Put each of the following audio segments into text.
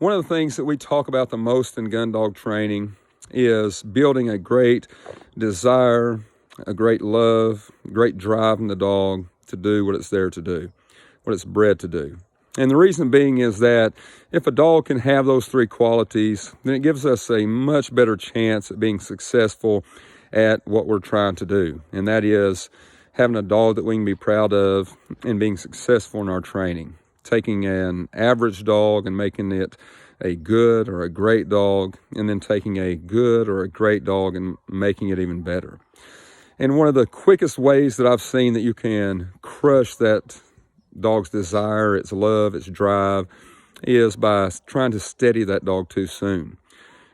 One of the things that we talk about the most in gun dog training is building a great desire, a great love, great drive in the dog to do what it's there to do, what it's bred to do. And the reason being is that if a dog can have those three qualities, then it gives us a much better chance at being successful at what we're trying to do. And that is having a dog that we can be proud of and being successful in our training. Taking an average dog and making it a good or a great dog, and then taking a good or a great dog and making it even better. And one of the quickest ways that I've seen that you can crush that dog's desire, its love, its drive, is by trying to steady that dog too soon.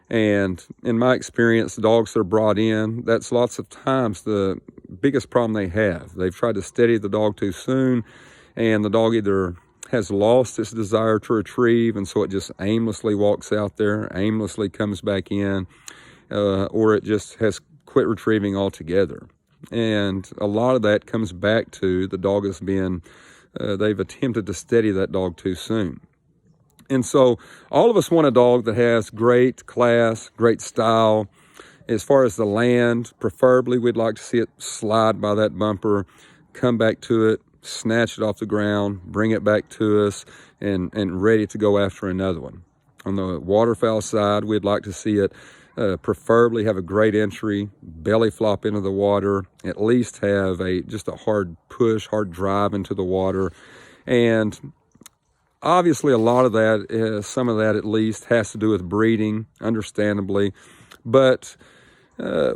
And in my experience, the dogs that are brought in, that's lots of times the biggest problem they have. They've tried to steady the dog too soon, and the dog either has lost its desire to retrieve, and so it just aimlessly walks out there, aimlessly comes back in, or it just has quit retrieving altogether. And a lot of that comes back to the dog has been, they've attempted to steady that dog too soon. And so all of us want a dog that has great class, great style. As far as the land, preferably we'd like to see it slide by that bumper, come back to it, snatch it off the ground, bring it back to us, and ready to go after another one. On the waterfowl side, we'd like to see it preferably have a great entry, belly flop into the water, at least have just a hard push, hard drive into the water. And obviously a lot of that, some of that at least, has to do with breeding, understandably. But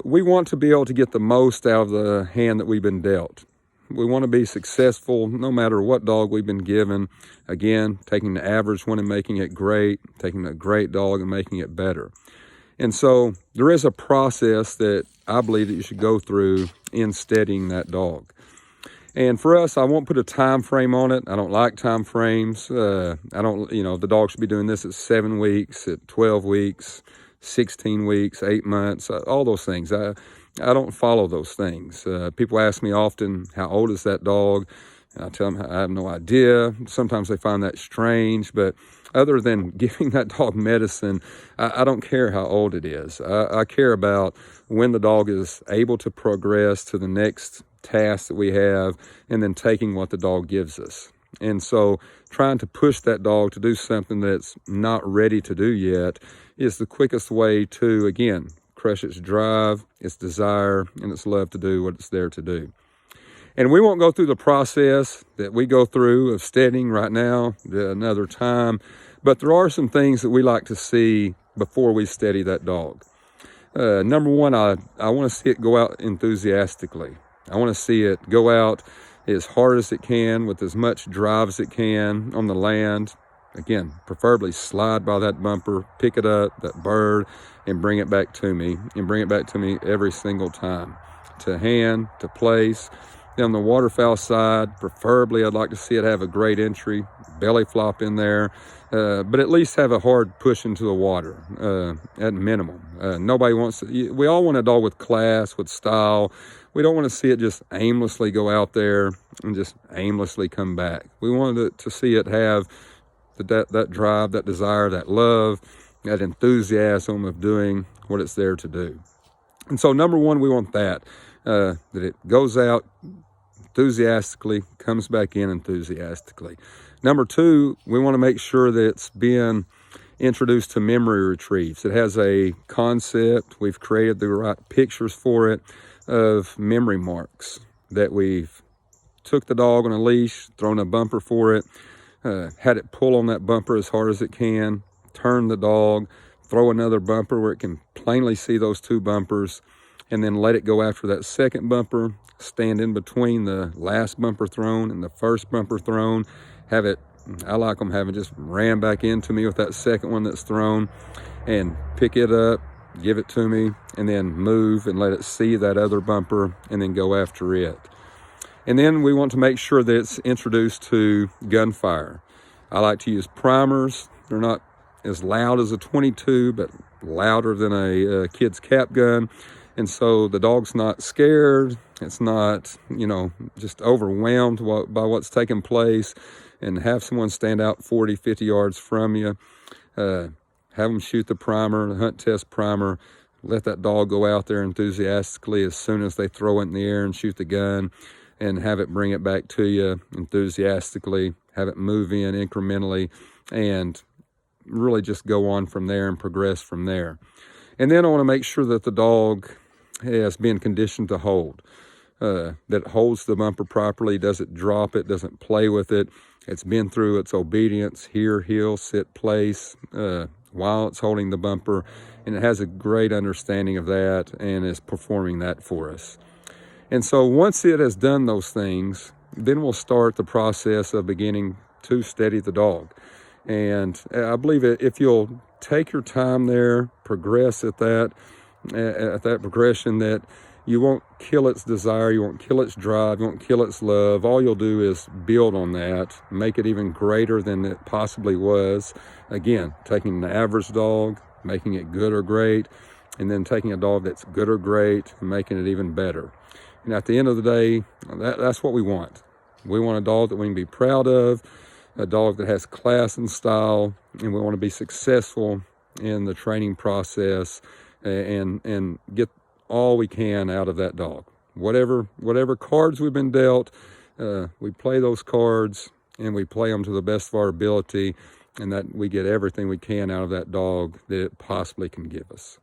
we want to be able to get the most out of the hand that we've been dealt. We want to be successful no matter what dog we've been given. Again, taking the average one and making it great, taking a great dog and making it better. And so there is a process that I believe that you should go through in steadying that dog. And for us, I won't put a time frame on it. I don't like time frames. I don't, the dog should be doing this at 7 weeks, at 12 weeks, 16 weeks, 8 months, all those things. I don't follow those things. People ask me often, how old is that dog? And I tell them I have no idea. Sometimes they find that strange, but other than giving that dog medicine, I don't care how old it is. I care about when the dog is able to progress to the next task that we have, and then taking what the dog gives us. And so trying to push that dog to do something that's not ready to do yet is the quickest way to, again, crush its drive, its desire, and its love to do what it's there to do. And we won't go through the process that we go through of steadying right now another time, but there are some things that we like to see before we steady that dog. Number one, I want to see it go out enthusiastically. I want to see it go out as hard as it can with as much drive as it can on the land. Again, preferably slide by that bumper, pick it up, that bird, and bring it back to me, every single time, to hand, to place. Then on the waterfowl side, preferably I'd like to see it have a great entry, belly flop in there, but at least have a hard push into the water at minimum. Nobody wants to, we all want a dog with class, with style. We don't want to see it just aimlessly go out there and just aimlessly come back. We wanted to see it have that drive, that desire, that love, that enthusiasm of doing what it's there to do. And so number one, we want that it goes out enthusiastically, comes back in enthusiastically. Number two, we want to make sure that it's being introduced to memory retrieves. It has a concept, we've created the right pictures for it, of memory marks that we've took the dog on a leash, thrown a bumper for it, had it pull on that bumper as hard as it can, turn the dog, throw another bumper where it can plainly see those two bumpers, and then let it go after that second bumper, stand in between the last bumper thrown and the first bumper thrown, have it, I like them having just ran back into me with that second one that's thrown, and pick it up, give it to me, and then move and let it see that other bumper and then go after it. And then we want to make sure that it's introduced to gunfire. I like to use primers. They're not as loud as a 22, but louder than a kid's cap gun. And so the dog's not scared. It's not, just overwhelmed by what's taking place, and have someone stand out 40, 50 yards from you. Have them shoot the primer, the hunt test primer. Let that dog go out there enthusiastically as soon as they throw it in the air and shoot the gun, and have it bring it back to you enthusiastically. Have it move in incrementally, and really just go on from there and progress from there. And then I want to make sure that the dog has been conditioned to hold, that it holds the bumper properly, doesn't drop it, doesn't play with it. It's been through its obedience, hear, heel, sit, place, while it's holding the bumper, and it has a great understanding of that and is performing that for us. And so once it has done those things, then we'll start the process of beginning to steady the dog. And I believe if you'll take your time there, progress at that progression, that you won't kill its desire, you won't kill its drive, you won't kill its love. All you'll do is build on that, make it even greater than it possibly was. Again, taking an average dog, making it good or great, and then taking a dog that's good or great and making it even better. And at the end of the day, that's what we want. We want a dog that we can be proud of, a dog that has class and style, and we want to be successful in the training process and get all we can out of that dog. Whatever cards we've been dealt, we play those cards and we play them to the best of our ability, and that we get everything we can out of that dog that it possibly can give us.